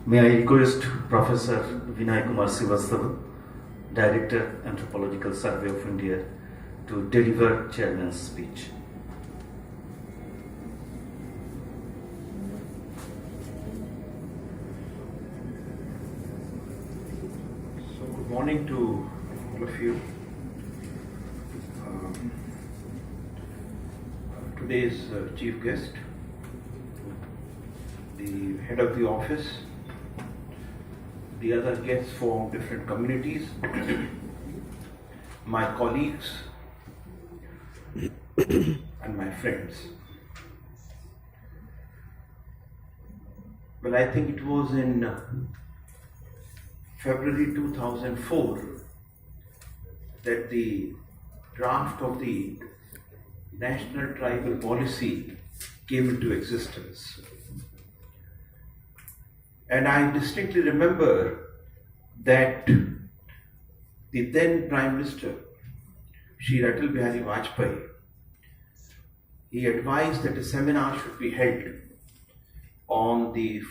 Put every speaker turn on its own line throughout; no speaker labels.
May I request Professor Vinay Kumar Srivastava, Director, Anthropological Survey of India, to deliver Chairman's speech.
So, good morning to all of you. Today's chief guest, the head of the office, the other guests from different communities, my colleagues, and my friends. Well, I think it was in February 2004 that the draft of the National Tribal Policy came into existence. And I distinctly remember that the then Prime Minister, Shri Atal Bihari Vajpayee, he advised that a seminar should be held on the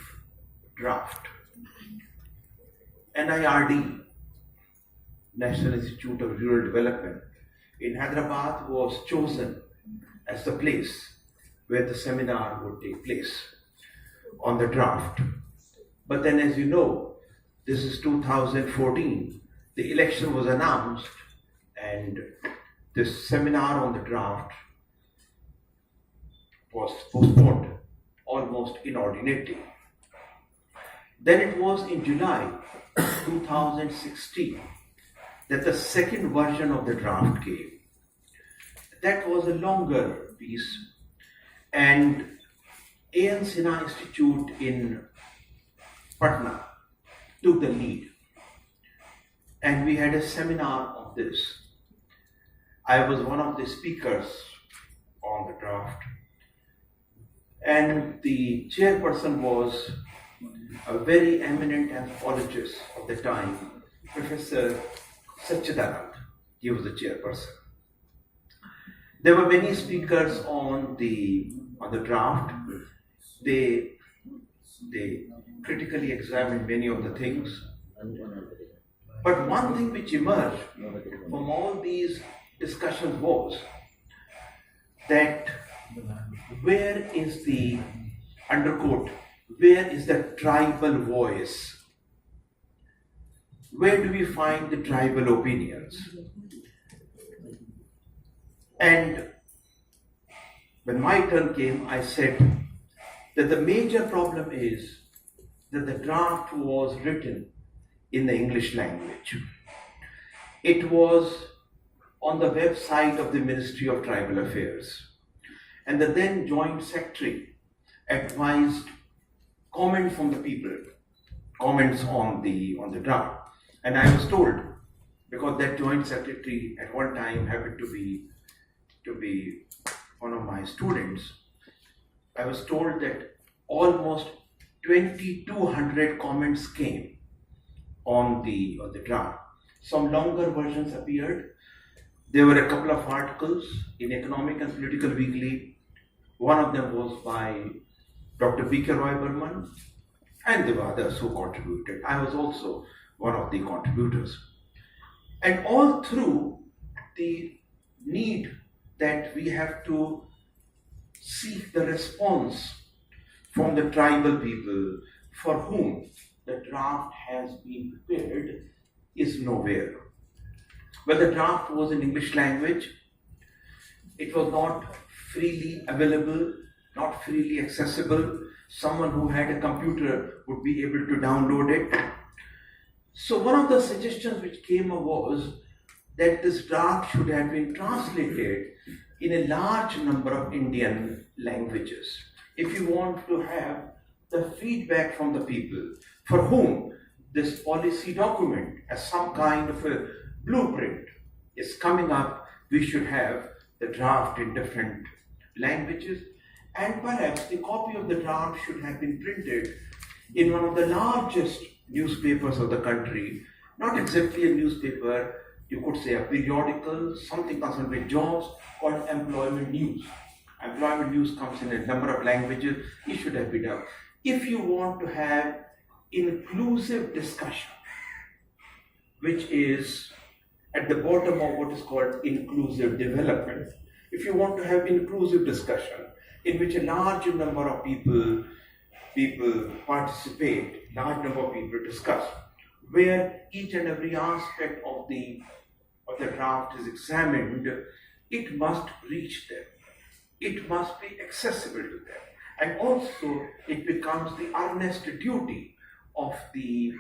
draft. NIRD, National Institute of Rural Development, in Hyderabad was chosen as the place where the seminar would take place on the draft. But then, as you know, this is 2014, the election was announced and this seminar on the draft was postponed almost inordinately. Then it was in July 2016 that the second version of the draft came. That was a longer piece, and A.N. Sinha Institute in Patna took the lead, and we had a seminar on this. I was one of the speakers on the draft, and the chairperson was a very eminent anthropologist of the time, Professor Satchidanand. He was the chairperson. There were many speakers on the draft. They critically examined many of the things. But one thing which emerged from all these discussions was that where is the undercoat? Where is the tribal voice? Where do we find the tribal opinions? And when my turn came, I said that the major problem is that the draft was written in the English language. It was on the website of the Ministry of Tribal Affairs. And the then Joint Secretary advised comment from the people, comments on the draft. And I was told, because that Joint Secretary at one time happened to be one of my students, I was told that almost 2,200 comments came on the draft. Some longer versions appeared. There were a couple of articles in Economic and Political Weekly. One of them was by Dr. B.K. Roy Burman, and there were others who contributed. I was also one of the contributors. And all through the need that we have to seek the response from the tribal people for whom the draft has been prepared is nowhere. Well, the draft was in English language. It was not freely available, not freely accessible. Someone who had a computer would be able to download it. So one of the suggestions which came up was that this draft should have been translated in a large number of Indian languages. If you want to have the feedback from the people for whom this policy document as some kind of a blueprint is coming up, we should have the draft in different languages, and perhaps the copy of the draft should have been printed in one of the largest newspapers of the country, not exactly a newspaper, you could say a periodical, something concerned with jobs, called Employment News. Employment News comes in a number of languages. It should have been done. If you want to have inclusive discussion, which is at the bottom of what is called inclusive development. If you want to have inclusive discussion in which a large number of people participate, large number of people discuss, where each and every aspect of the draft is examined, it must reach them. It must be accessible to them. And also it becomes the earnest duty of the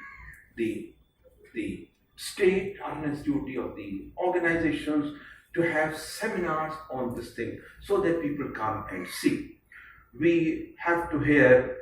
state, earnest duty of the organizations to have seminars on this thing so that people come and see. We have to hear